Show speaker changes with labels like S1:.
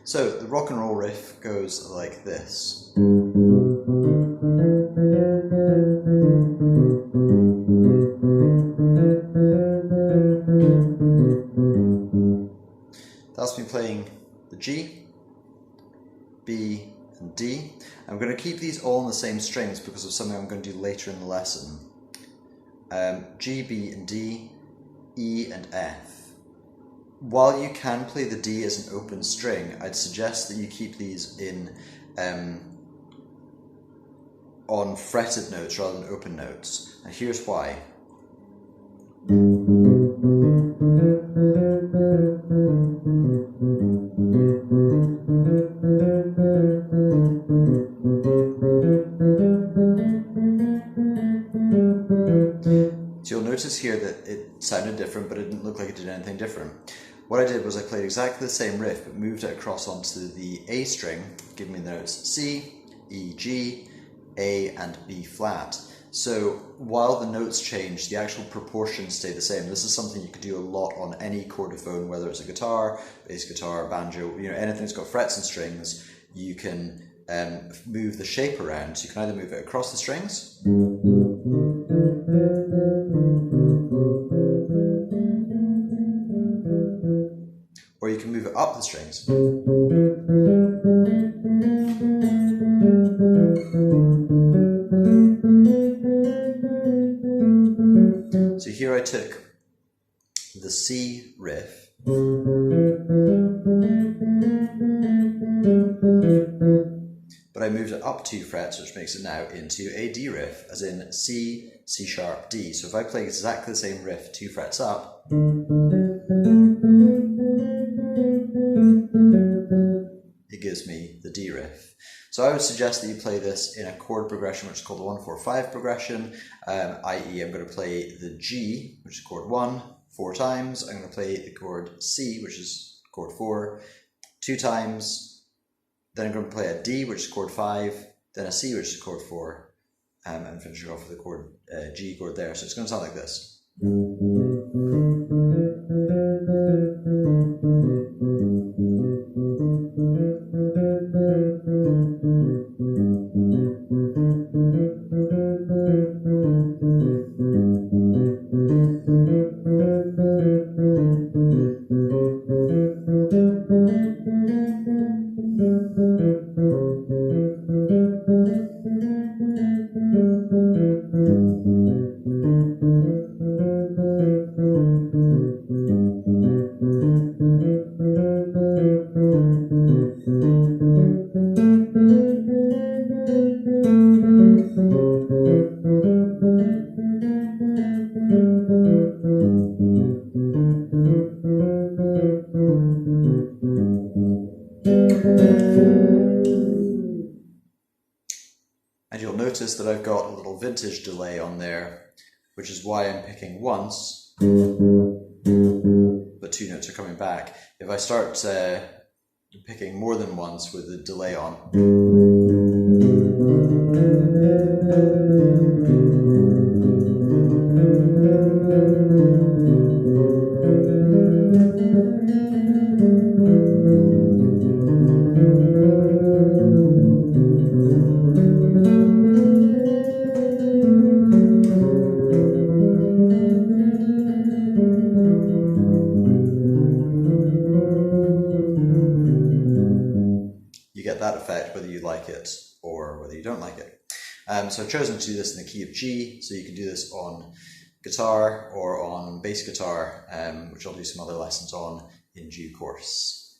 S1: So the rock and roll riff goes like this. That's me playing the G, B, and D. I'm going to keep these all on the same strings because of something I'm going to do later in the lesson. G, B, and D, E, and F. While you can play the D as an open string, I'd suggest that you keep these in on fretted notes rather than open notes. And here's why. So you'll notice here that it sounded different, but it didn't look like it did anything different. What I did was I played exactly the same riff, but moved it across onto the A string, giving me the notes C, E, G, A, and B flat. So while the notes change, the actual proportions stay the same. This is something you could do a lot on any chordophone, whether it's a guitar, bass guitar, banjo, anything that's got frets and strings. You can move the shape around. So you can either move it across the strings, or you can move it up the strings. So here I took the C riff, but I moved it up 2 frets, which makes it now into a D riff, as in C, C sharp, D. So if I play exactly the same riff 2 frets up, it gives me the D riff. So I would suggest that you play this in a chord progression, which is called the 1-4-5 progression, i.e. I'm going to play the G, which is chord 1, 4 times. I'm going to play the chord C, which is chord 4, 2 times. Then I'm going to play a D, which is chord 5, then a C, which is chord 4, and finishing off with the chord G chord there. So it's going to sound like this. And you'll notice that I've got a little vintage delay on there, which is why I'm picking once, but 2 notes are coming back. If I start picking more than once with the delay on, you get that effect whether you like it or whether you don't like it. So I've chosen to do this in the key of G, so you can do this on guitar or on bass guitar, which I'll do some other lessons on in due course.